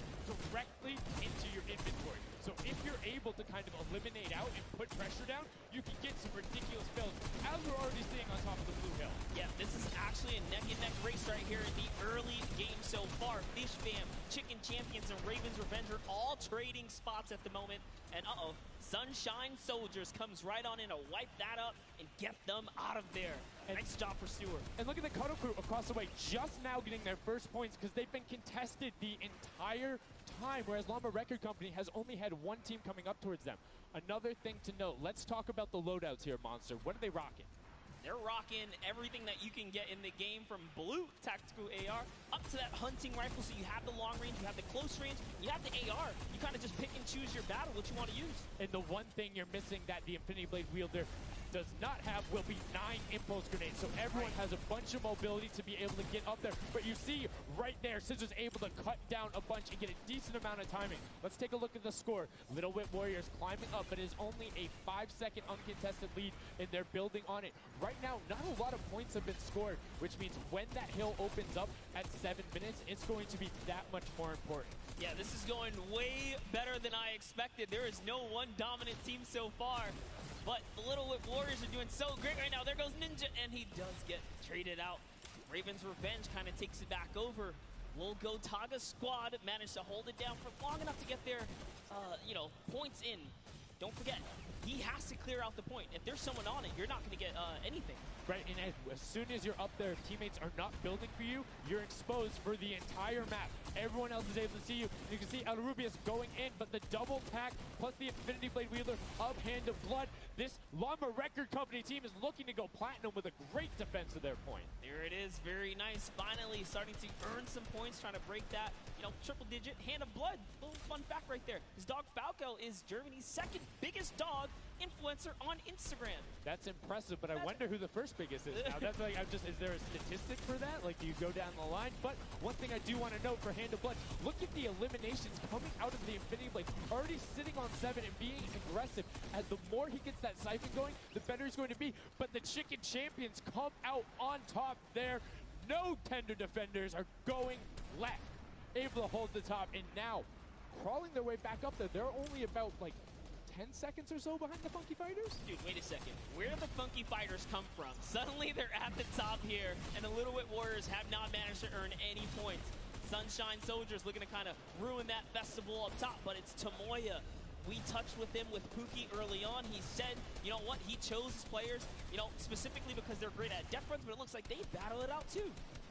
directly into your inventory. So if you're able to kind of eliminate out and put pressure down, you can get some ridiculous builds, as we're already seeing on top of the blue hill. Yeah, this is actually a neck-and-neck race right here in the early game so far. Fish Fam, Chicken Champions, and Raven's Revenge are all trading spots at the moment. And Sunshine Soldiers comes right on in to wipe that up and get them out of there. And nice job for Stewart. And look at the Cuddle Crew across the way, just now getting their first points because they've been contested the entire time, whereas Llama Record Company has only had one team coming up towards them. Another thing to note, let's talk about the loadouts here, Monster. What are they rocking? They're rocking everything that you can get in the game, from blue tactical AR up to that hunting rifle. So you have the long range, you have the close range, you have the AR. You kind of just pick and choose your battle, what you want to use. And the one thing you're missing that the Infinity Blade wielder does not have will be 9 impulse grenades. So everyone has a bunch of mobility to be able to get up there. But you see right there, Scissors able to cut down a bunch and get a decent amount of timing. Let's take a look at the score. Little Whip Warriors climbing up, but it is only a 5-second uncontested lead, and they're building on it. Right now, not a lot of points have been scored, which means when that hill opens up at 7 minutes, it's going to be that much more important. Yeah, this is going way better than I expected. There is no one dominant team so far. But the Little Whip Warriors are doing so great right now. There goes Ninja, and he does get traded out. Raven's Revenge kind of takes it back over. We'll go Taga squad managed to hold it down for long enough to get their, points in. Don't forget, he has to clear out the point. If there's someone on it, you're not going to get anything. Right, and as soon as you're up there, if teammates are not building for you, you're exposed for the entire map. Everyone else is able to see you. You can see El Rubius going in, but the double tack plus the Infinity Blade wielder of Hand of Blood. This Llama Record Company team is looking to go platinum with a great defense of their point. There it is, very nice. Finally starting to earn some points, trying to break that, triple digit. Hand of Blood, little fun fact right there. His dog Falco is Germany's second biggest dog influencer on Instagram. That's impressive, but I wonder who the first biggest is now. That's like, is there a statistic for that? Like, do you go down the line? But one thing I do want to note for Hand of Blood, look at the eliminations coming out of the Infinity Blade. Already sitting on 7 and being aggressive. And the more he gets that siphon going, the better he's going to be. But the Chicken Champions come out on top there. No tender defenders are going left. Able to hold the top, and now crawling their way back up there. They're only about, 10 seconds or so behind the Funky Fighters? Dude, wait a second. Where did the Funky Fighters come from? Suddenly they're at the top here, and the Little Whip Warriors have not managed to earn any points. Sunshine Soldiers looking to kind of ruin that festival up top, but it's Tomoya. We touched with him with Pookie early on. He said, you know what, he chose his players, specifically because they're great at death runs, but it looks like they battle it out too.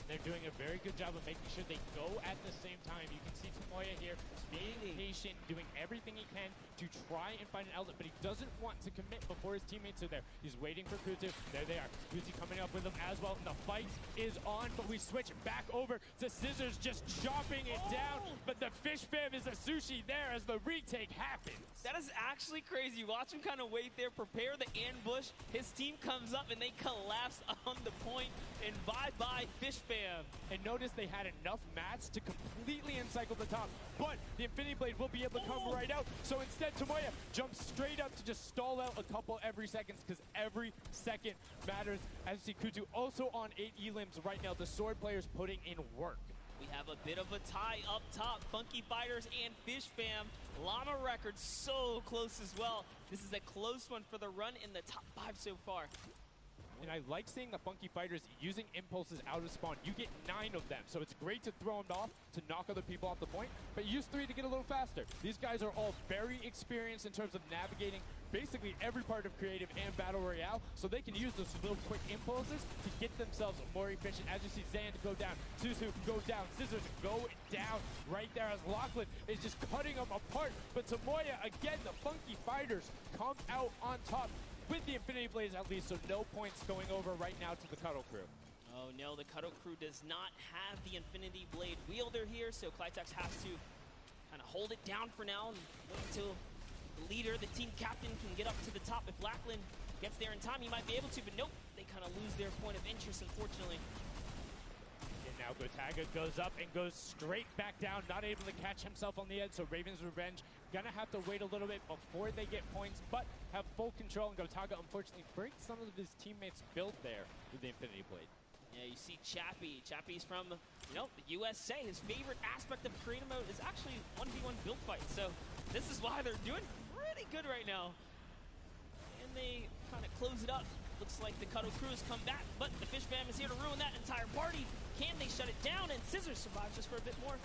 They're doing a very good job of making sure they go at the same time. You can see Tomoya here being patient, doing everything he can to try and find an outlet, but he doesn't want to commit before his teammates are there. He's waiting for Kutu. There they are. Kutu coming up with him as well, and the fight is on, but we switch back over to Scissors just chopping it down, but the fish fam is a sushi there as the retake happens. That is actually crazy. Watch him kind of wait there, prepare the ambush. His team comes up and they collapse on the point, and bye-bye fish fam. And notice they had enough mats to completely encircle the top, but the Infinity Blade will be able to come right out. So instead, Tomoya jumps straight up to just stall out a couple every seconds, because every second matters. As you see Kutu also on 8 elims right now. The sword players putting in work. We have a bit of a tie up top. Funky Fighters and Fish Fam. Llama Records so close as well. This is a close one for the run in the top 5 so far. And I like seeing the Funky Fighters using impulses out of spawn. You get 9 of them, so it's great to throw them off to knock other people off the point, but use 3 to get a little faster. These guys are all very experienced in terms of navigating basically every part of creative and battle royale, so they can use those little quick impulses to get themselves more efficient. As you see Zand go down, Suzu go down, Scissors go down right there as Lachlan is just cutting them apart. But Tomoya, again, the Funky Fighters come out on top with the Infinity Blades at least, so no points going over right now to the Cuddle Crew. Oh no, the Cuddle Crew does not have the Infinity Blade wielder here, so Clitex has to kind of hold it down for now and wait until the leader, the team captain, can get up to the top. If Lachlan gets there in time, he might be able to, but nope, they kind of lose their point of interest, unfortunately. And now Gotaga goes up and goes straight back down, not able to catch himself on the edge, so Raven's Revenge gonna have to wait a little bit before they get points, but have full control, and Gotaga unfortunately breaks some of his teammates' build there with the Infinity Blade. Yeah, you see Chappie. Chappie's from, you know, the USA. His favorite aspect of creative mode is actually 1v1 build fights, so this is why they're doing pretty good right now. And they kind of close it up. Looks like the Cuddle Crew has come back, but the Fish Fam is here to ruin that entire party. Can they shut it down? And Scissors survives just for a bit more.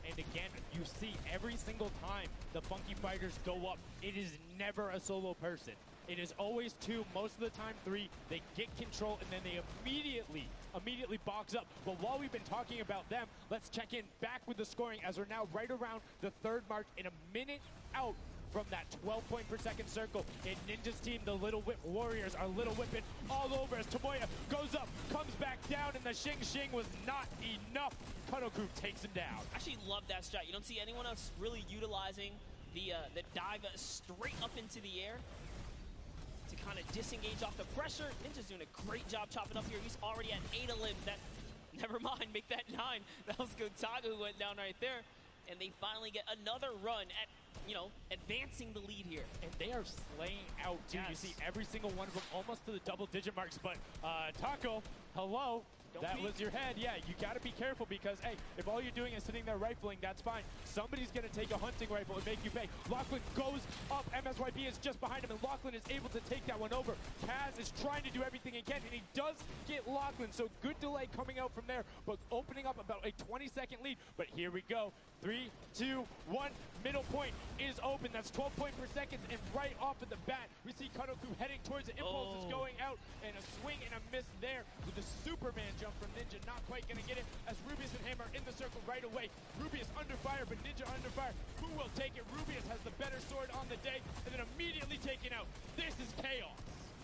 And again, you see every single time the Funky Fighters go up, it is never a solo person. It is always 2, most of the time 3. They get control and then they immediately box up. But while we've been talking about them, let's check in back with the scoring as we're now right around the 3rd mark and a minute out from that 12 point per second circle. And Ninja's team, the Little Whip Warriors, are Little Whipping all over as Tomoya goes up, comes back down, and the Shing Shing was not enough. Cuddle Crew takes him down. I actually love that strat. You don't see anyone else really utilizing the dive straight up into the air to kind of disengage off the pressure. Ninja's doing a great job chopping up here. He's already at 8 a limb. That, never mind, make that 9. That was Gotaga who went down right there. And they finally get another run at, you know, advancing the lead here. And they are slaying out, too. Yes. You see every single one of them almost to the double-digit marks. But, Taco, hello. That was your head. Yeah, you got to be careful because, hey, if all you're doing is sitting there rifling, that's fine. Somebody's going to take a hunting rifle and make you pay. Lachlan goes up. MSYP is just behind him, and Lachlan is able to take that one over. Kaz is trying to do everything he can, and he does get Lachlan. So good delay coming out from there, but opening up about a 20-second lead. But here we go. 3, 2, 1. Middle point is open. That's 12 points per second, and right off of the bat, we see Cuddle Crew heading towards it. Impulse is going out, and a swing and a miss there with the Superman jump from Ninja. Not quite going to get it as Rubius and Hammer in the circle right away. Rubius under fire, but Ninja under fire. Who will take it? Rubius has the better sword on the day, and then immediately taken out. This is chaos.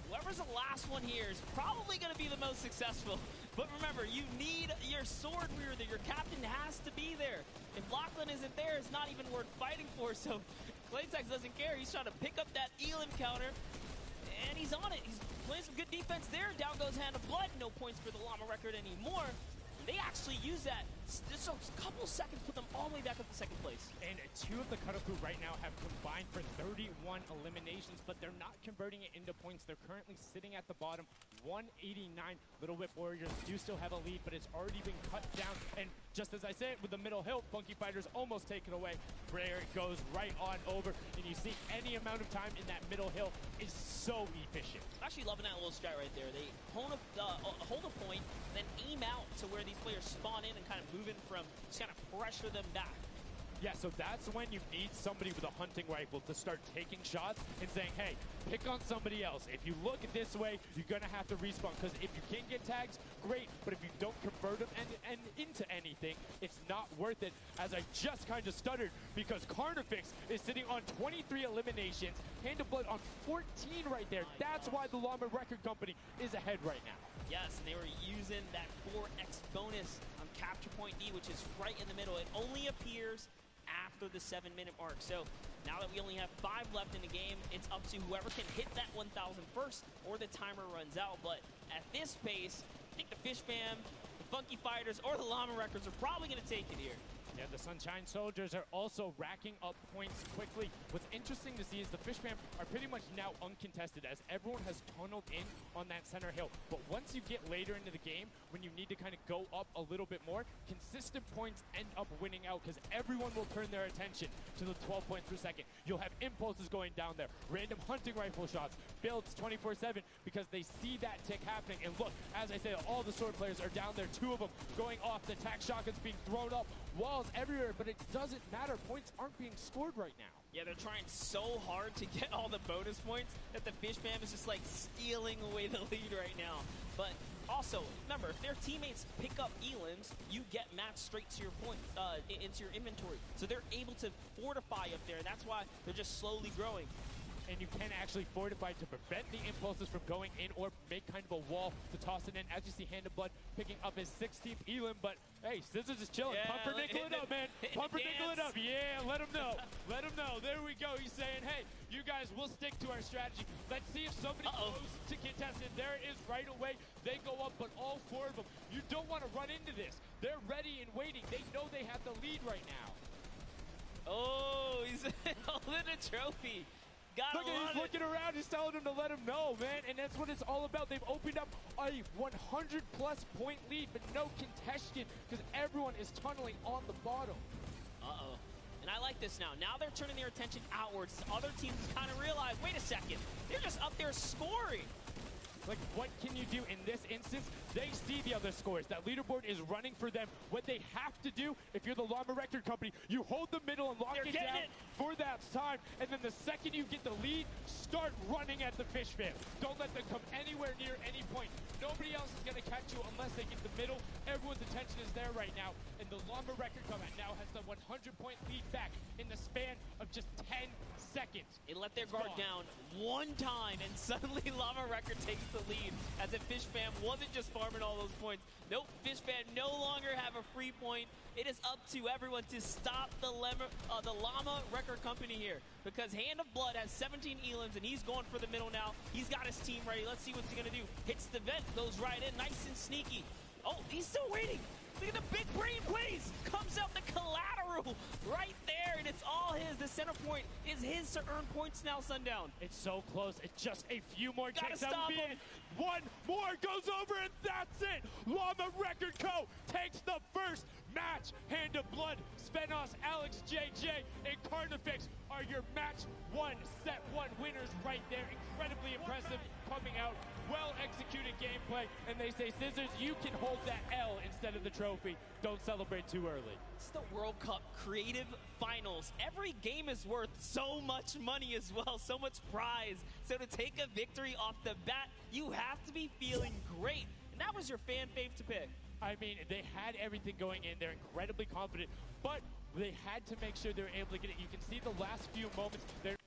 Whoever's the last one here is probably going to be the most successful. But remember, you need your sword wielder. Your captain has to be there. If Lachlan isn't there, it's not even worth fighting for. So Claytex doesn't care. He's trying to pick up that Elim counter. And he's on it. He's playing some good defense there. Down goes Hand of Blood. No points for the Llama record anymore. They actually use that. Just a couple seconds put them all the way back up to 2nd place. And 2 of the Cuddle Crew right now have combined for 31 eliminations, but they're not converting it into points. They're currently sitting at the bottom, 189. Little Whip Warriors do still have a lead, but it's already been cut down. And just as I said, with the middle hill, Funky Fighters almost take it away. There it goes right on over. And you see any amount of time in that middle hill is so efficient. I'm actually loving that little strat right there. They hold a point, then aim out to where these players spawn in and kind of move in from, just kind of pressure them back. Yeah, so that's when you need somebody with a hunting rifle to start taking shots and saying, hey, pick on somebody else. If you look this way, you're going to have to respawn, because if you can get tags, great, but if you don't convert them and into anything, it's not worth it, as I just kind of stuttered, because Carnifex is sitting on 23 eliminations, Hand of Blood on 14 right there. That's why the Llama Record Company is ahead right now. Yes, and they were using that 4x bonus on capture point D, which is right in the middle. It only appears after the 7-minute mark. So now that we only have 5 left in the game, it's up to whoever can hit that 1,000 first or the timer runs out. But at this pace, I think the Fish Fam, the Funky Fighters, or the Llama Records are probably going to take it here. Yeah, the Sunshine Soldiers are also racking up points quickly. What's interesting to see is the Fish Fam are pretty much now uncontested, as everyone has tunneled in on that center hill. But once you get later into the game, when you need to kind of go up a little bit more, consistent points end up winning out, because everyone will turn their attention to the 12 points per second. You'll have impulses going down there, random hunting rifle shots, builds 24/7, because they see that tick happening. And look, as I say, all the sword players are down there, 2 of them going off, the tac shotguns being thrown up, walls everywhere, but it doesn't matter. Points aren't being scored right now. Yeah, they're trying so hard to get all the bonus points that the Fish Fam is just like stealing away the lead right now. But also, remember, if their teammates pick up elims, you get matched straight to your points, into your inventory. So they're able to fortify up there, and that's why they're just slowly growing. And you can actually fortify to prevent the impulses from going in, or make kind of a wall to toss it in. As you see, Hand of Blood picking up his 16th elim, but hey, Scissors is chilling. Yeah, Pumpernickel it up, man. Pumpernickel it up. Yeah, let him know. Let him know. There we go. He's saying, hey, you guys will stick to our strategy. Let's see if somebody goes to contest it. There it is right away. They go up, but all 4 of them. You don't want to run into this. They're ready and waiting. They know they have the lead right now. Oh, he's holding a trophy. Look at he's looking around, he's telling him to let him know, man, and that's what it's all about. They've opened up a 100-plus point lead, but no contention, because everyone is tunneling on the bottom. Uh-oh. And I like this now. Now they're turning their attention outwards. Other teams kind of realize, wait a second, they're just up there scoring. Like, what can you do in this instance? They see the other scores. That leaderboard is running for them. What they have to do, if you're the Llama Record Company, you hold the middle and lock it down for that time. And then the second you get the lead, start running at the Fish Fam. Don't let them come anywhere near any point. Nobody else is going to catch you unless they get the middle. Everyone's attention is there right now. And the Llama Record Company now has the 100-point lead back in the span of just 10 seconds. They let their guard down one time, and suddenly Llama Record takes the lead, as if Fish Fam wasn't just farming all those points. Nope, Fish Fam no longer have a free point. It is up to everyone to stop the Llama Record Company here, because Hand of Blood has 17 elims, and he's going for the middle now. He's got his team ready. Let's see what he's going to do. Hits the vent, goes right in, nice and sneaky. Oh, he's still waiting. Look at the big brain plays. Comes out the collateral right there, and it's all his. The center point is his to earn points now, Sundown. It's so close. It's just a few more Gotta kicks. That stop would be him. it. One more goes over, and that's it. Llama Record Co. takes the first match. Hand of Blood, Spenos, Alex, JJ, and Carnifex are your match 1, set 1 winners right there. Incredibly impressive coming out. Well-executed gameplay, and they say, Scissors, you can hold that L instead of the trophy. Don't celebrate too early. It's the World Cup Creative Finals. Every game is worth so much money as well, so much prize. So to take a victory off the bat, you have to be feeling great. And that was your fan fave to pick. I mean, they had everything going in. They're incredibly confident, but they had to make sure they were able to get it. You can see the last few moments. They're